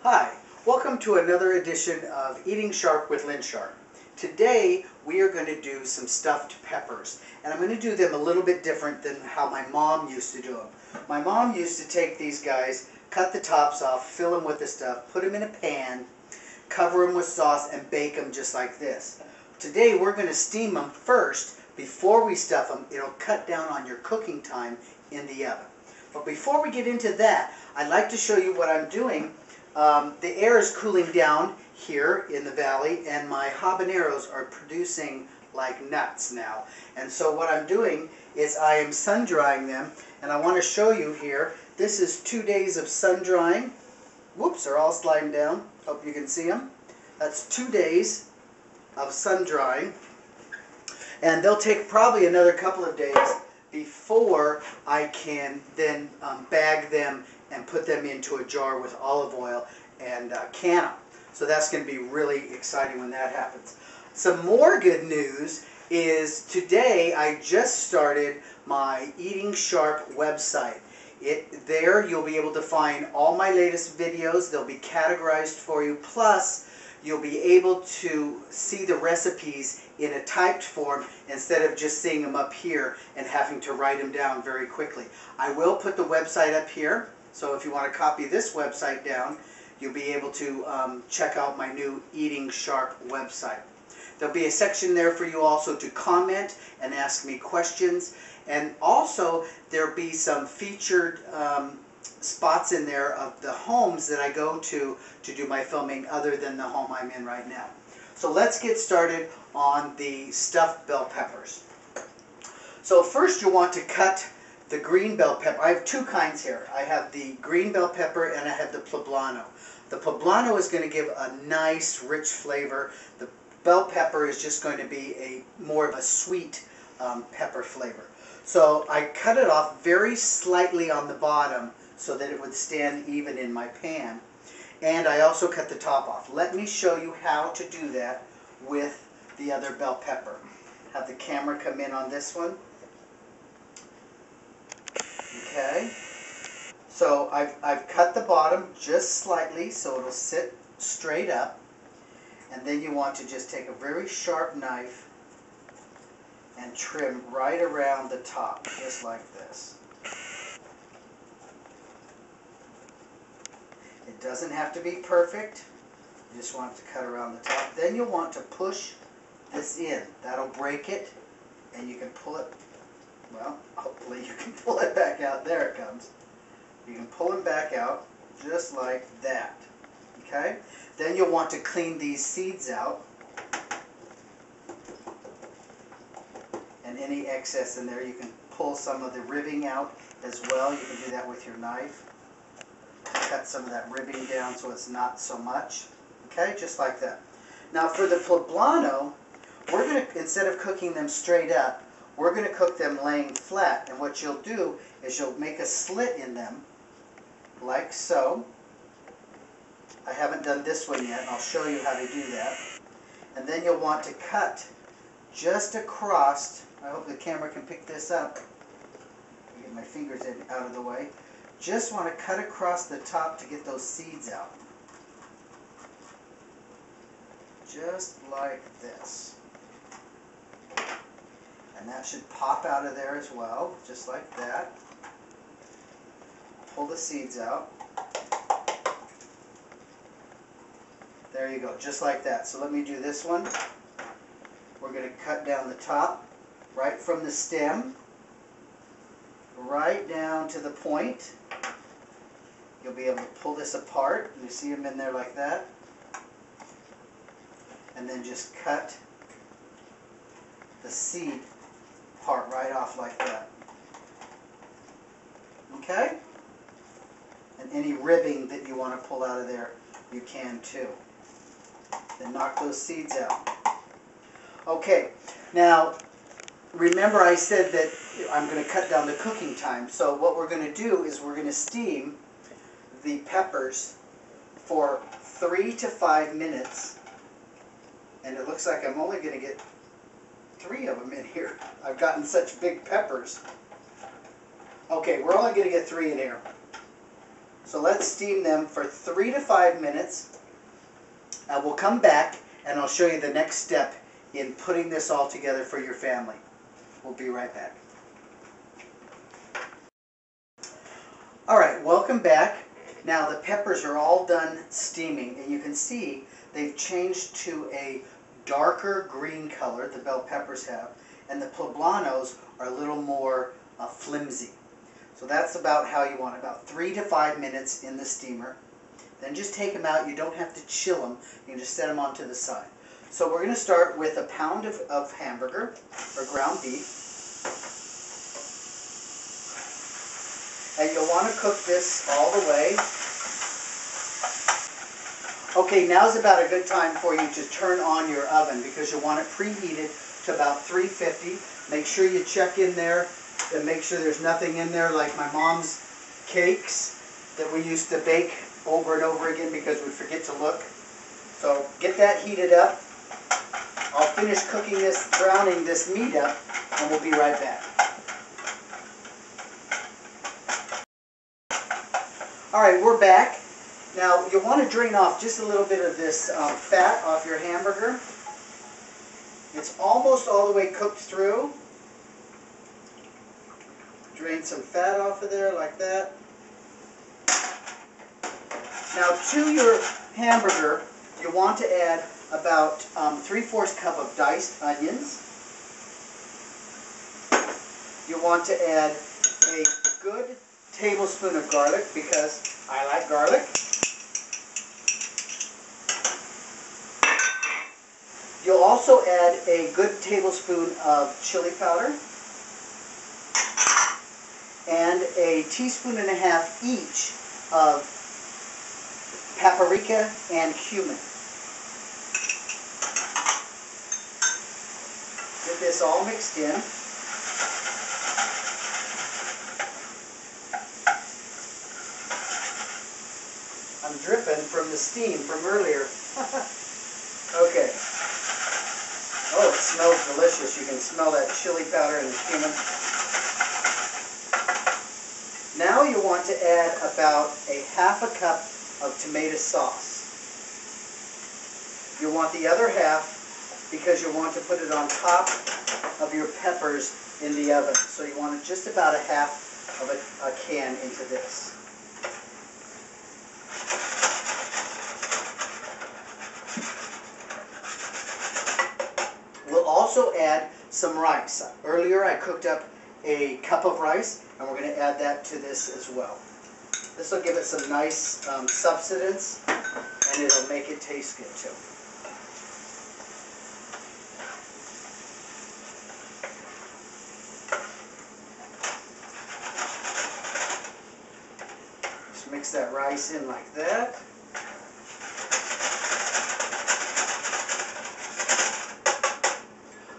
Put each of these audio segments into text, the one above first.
Hi, welcome to another edition of Eating Sharp with Lynn Sharp. Today we are going to do some stuffed peppers, and I'm going to do them a little bit different than how my mom used to do them. My mom used to take these guys, cut the tops off, fill them with the stuff, put them in a pan, cover them with sauce, and bake them just like this. Today we're going to steam them first before we stuff them. It'll cut down on your cooking time in the oven. But before we get into that, I'd like to show you what I'm doing. The air is cooling down here in the valley, and my habaneros are producing like nuts now. And so what I'm doing is I am sun drying them, and I want to show you here. This is 2 days of sun drying. Whoops, they're all sliding down. Hope you can see them. That's 2 days of sun drying, and they'll take probably another couple of days before I can then bag them and put them into a jar with olive oil and can them. So that's going to be really exciting when that happens. Some more good news is today I just started my Eating Sharp website. There you'll be able to find all my latest videos. They'll be categorized for you. Plus, you'll be able to see the recipes in a typed form instead of just seeing them up here and having to write them down very quickly. I will put the website up here, so if you want to copy this website down, you'll be able to check out my new Eating Sharp website. There'll be a section there for you also to comment and ask me questions, and also there'll be some featured spots in there of the homes that I go to do my filming other than the home I'm in right now. So let's get started on the stuffed bell peppers. So first you want to cut the green bell pepper. I have two kinds here. I have the green bell pepper and I have the poblano. The poblano is going to give a nice rich flavor. The bell pepper is just going to be more of a sweet pepper flavor. So I cut it off very slightly on the bottom so that it would stand even in my pan. And I also cut the top off. Let me show you how to do that with the other bell pepper. Have the camera come in on this one. Okay. So I've cut the bottom just slightly so it'll sit straight up. And then you want to just take a very sharp knife and trim right around the top, just like this. It doesn't have to be perfect. You just want it to cut around the top. Then you'll want to push this in. That'll break it, and you can pull it, well, hopefully you can pull it back out. There it comes. You can pull it back out just like that. Okay? Then you'll want to clean these seeds out. And any excess in there, you can pull some of the ribbing out as well. You can do that with your knife. Cut some of that ribbing down so it's not so much. Okay, just like that. Now for the poblano, we're going to, instead of cooking them straight up, we're going to cook them laying flat. And what you'll do is you'll make a slit in them, like so. I haven't done this one yet, and I'll show you how to do that. And then you'll want to cut just across. I hope the camera can pick this up. Get my fingers out of the way. Just want to cut across the top to get those seeds out. Just like this. And that should pop out of there as well, just like that. Pull the seeds out. There you go, just like that. So let me do this one. We're going to cut down the top, right from the stem, right down to the point. You'll be able to pull this apart. You see them in there like that. And then just cut the seed part right off like that. Okay? And any ribbing that you want to pull out of there, you can too. Then knock those seeds out. Okay, now remember I said that I'm going to cut down the cooking time. So what we're going to do is we're going to steam the peppers for 3 to 5 minutes. And it looks like I'm only going to get 3 of them in here. I've gotten such big peppers. Okay, we're only going to get 3 in here. So let's steam them for 3 to 5 minutes. We'll come back and I'll show you the next step in putting this all together for your family. We'll be right back. Alright, welcome back. Now the peppers are all done steaming, and you can see they've changed to a darker green color, the bell peppers have, and the poblanos are a little more flimsy. So that's about how you want it, about 3 to 5 minutes in the steamer. Then just take them out. You don't have to chill them. You can just set them onto the side. So we're going to start with a pound of hamburger or ground beef. And you'll want to cook this all the way. Okay, now's about a good time for you to turn on your oven because you want it preheated to about 350. Make sure you check in there and make sure there's nothing in there like my mom's cakes that we used to bake over and over again because we'd forget to look. So get that heated up. I'll finish cooking this, browning this meat up, and we'll be right back. Alright, we're back. Now, you'll want to drain off just a little bit of this fat off your hamburger. It's almost all the way cooked through. Drain some fat off of there like that. Now, to your hamburger, you want to add about 3/4 cup of diced onions. You want to add a good tablespoon of garlic because I like garlic. You'll also add a good tablespoon of chili powder and a teaspoon and a half each of paprika and cumin. Get this all mixed in. I'm dripping from the steam from earlier. Okay. Oh, it smells delicious. You can smell that chili powder and the cumin. Now you want to add about a 1/2 cup of tomato sauce. You want the other half because you want to put it on top of your peppers in the oven. So you want just about a 1/2 of a can into this. We'll also add some rice. Earlier I cooked up a cup of rice, and we're going to add that to this as well. This will give it some nice substance, and it'll make it taste good too. Just mix that rice in like that.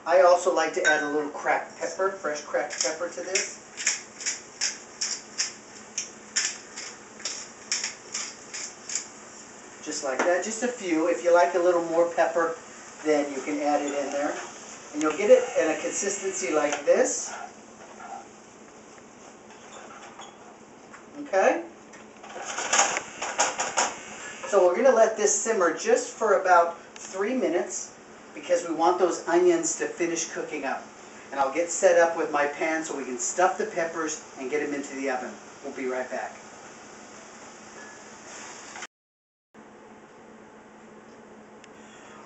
I also like to add a little cracked pepper, fresh cracked pepper to this. Just like that, just a few. If you like a little more pepper, then you can add it in there. And you'll get it in a consistency like this. Okay? So we're going to let this simmer just for about 3 minutes because we want those onions to finish cooking up. And I'll get set up with my pan so we can stuff the peppers and get them into the oven. We'll be right back.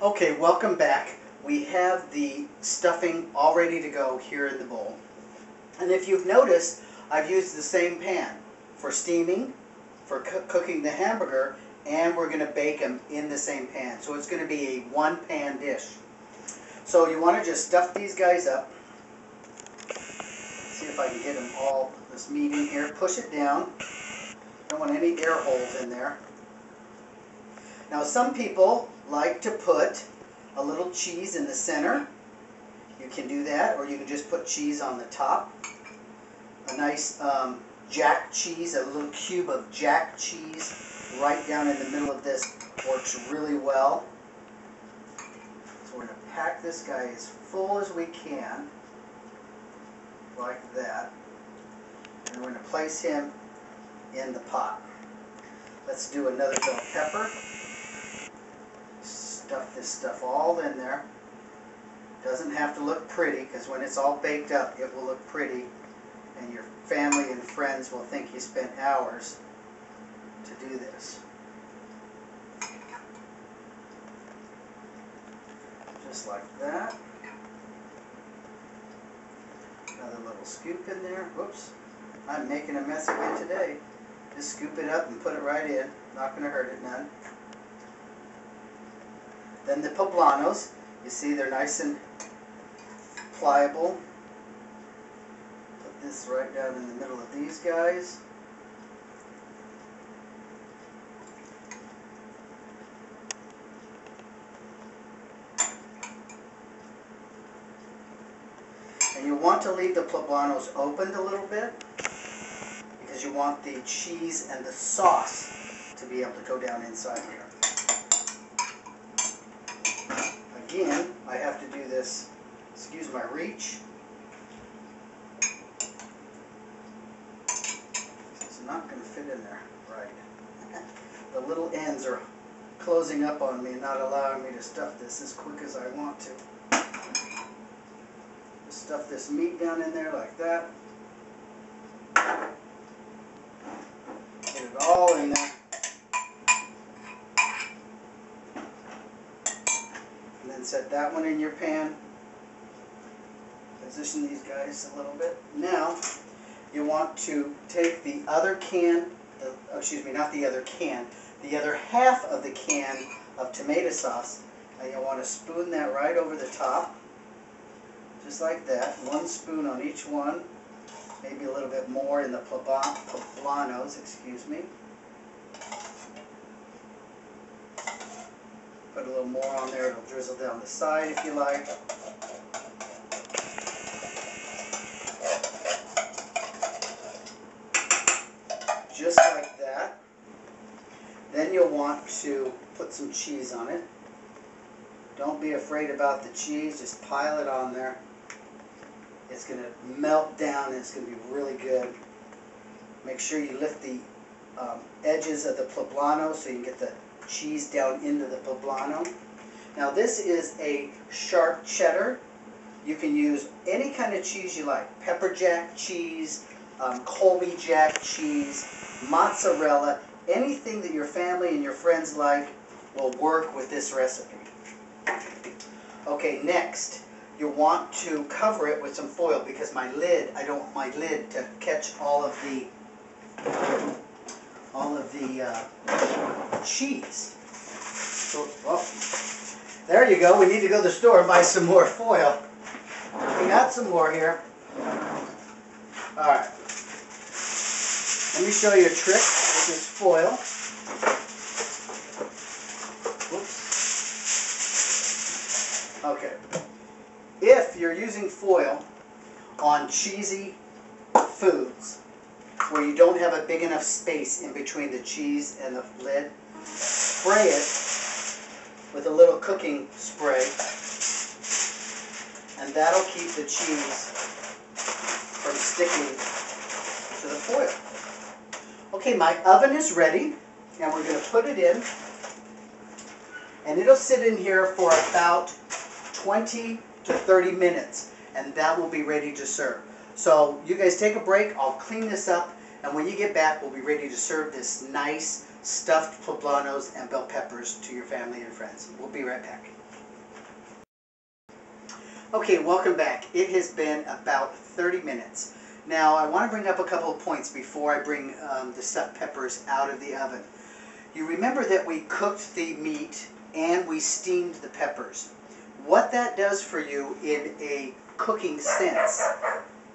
Okay, welcome back. We have the stuffing all ready to go here in the bowl. And if you've noticed, I've used the same pan for steaming, for cooking the hamburger, and we're going to bake them in the same pan. So it's going to be a one-pan dish. So you want to just stuff these guys up. See if I can get them all, this meat in here. Push it down. Don't want any air holes in there. Now some people like to put a little cheese in the center. You can do that, or you can just put cheese on the top. A nice jack cheese, a little cube of jack cheese right down in the middle of this works really well. So we're going to pack this guy as full as we can, like that. And we're going to place him in the pot. Let's do another bell pepper. Stuff this stuff all in there. Doesn't have to look pretty, because when it's all baked up, it will look pretty, and your family and friends will think you spent hours to do this. Just like that. Another little scoop in there. Whoops. I'm making a mess again today. Just scoop it up and put it right in. Not going to hurt it none. Then the poblanos. You see they're nice and pliable. Put this right down in the middle of these guys. And you want to leave the poblanos opened a little bit, because you want the cheese and the sauce to be able to go down inside here. Again, I have to do this, excuse my reach. It's not going to fit in there right. The little ends are closing up on me and not allowing me to stuff this as quick as I want to. Stuff this meat down in there like that. Get it all in there. And then set that one in your pan. Position these guys a little bit. Now, you want to take the other can, not the other can, the other half of the can of tomato sauce, and you want to spoon that right over the top. Just like that, 1 spoon on each one, maybe a little bit more in the poblanos, excuse me. Put a little more on there, it'll drizzle down the side if you like. Just like that. Then you'll want to put some cheese on it. Don't be afraid about the cheese, just pile it on there. It's going to melt down and it's going to be really good. Make sure you lift the edges of the poblano so you can get the cheese down into the poblano. Now this is a sharp cheddar. You can use any kind of cheese you like. Pepper jack cheese, Colby jack cheese, mozzarella, anything that your family and your friends like will work with this recipe. Okay, next, you want to cover it with some foil, because my lid, I don't want my lid to catch all of the cheese. So, oh, there you go. We need to go to the store and buy some more foil. We got some more here. All right. Let me show you a trick with this foil. Okay, if you're using foil on cheesy foods where you don't have a big enough space in between the cheese and the lid, spray it with a little cooking spray, and that'll keep the cheese from sticking to the foil. Okay, my oven is ready, and we're going to put it in, and it'll sit in here for about 20 to 30 minutes, and that will be ready to serve. So you guys take a break, I'll clean this up, and when you get back we'll be ready to serve this nice stuffed poblanos and bell peppers to your family and friends. We'll be right back. Okay, welcome back. It has been about 30 minutes. Now I want to bring up a couple of points before I bring the stuffed peppers out of the oven. You remember that we cooked the meat and we steamed the peppers. What that does for you in a cooking sense,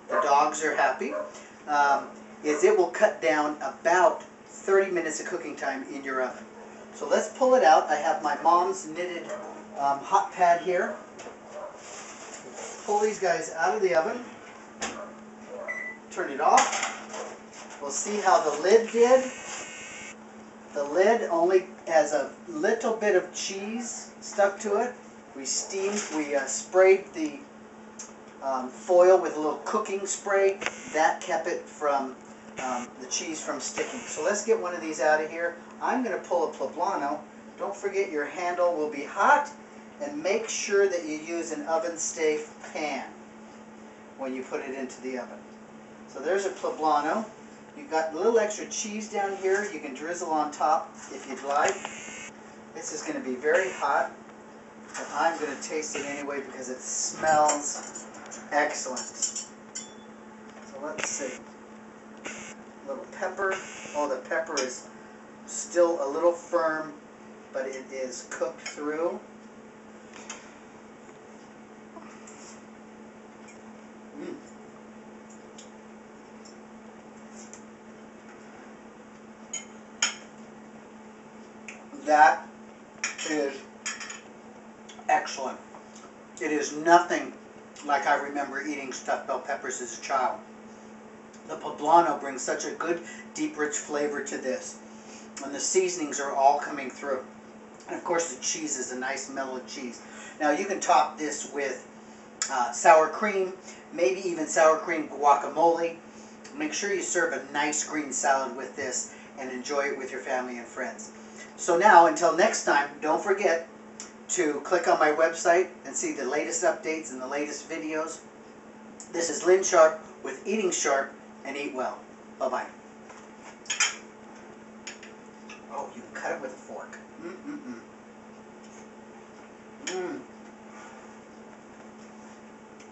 the dogs are happy, is it will cut down about 30 minutes of cooking time in your oven. So let's pull it out. I have my mom's knitted hot pad here. Pull these guys out of the oven. Turn it off. We'll see how the lid did. The lid only has a little bit of cheese stuck to it. We sprayed the foil with a little cooking spray. That kept it from the cheese from sticking. So let's get one of these out of here. I'm going to pull a poblano. Don't forget your handle will be hot, and make sure that you use an oven-safe pan when you put it into the oven. So there's a poblano. You've got a little extra cheese down here. You can drizzle on top if you'd like. This is going to be very hot, but I'm going to taste it anyway because it smells excellent. So let's see. A little pepper. Oh, the pepper is still a little firm, but it is cooked through. That is excellent. It is nothing like I remember eating stuffed bell peppers as a child. The poblano brings such a good, deep, rich flavor to this. And the seasonings are all coming through. And of course the cheese is a nice mellowed cheese. Now you can top this with sour cream, maybe even sour cream guacamole. Make sure you serve a nice green salad with this and enjoy it with your family and friends. So now, until next time, don't forget to click on my website and see the latest updates and the latest videos. This is Lynn Sharp with Eating Sharp and Eat Well. Bye-bye. Oh, you can cut it with a fork.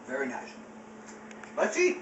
Very nice. Let's eat.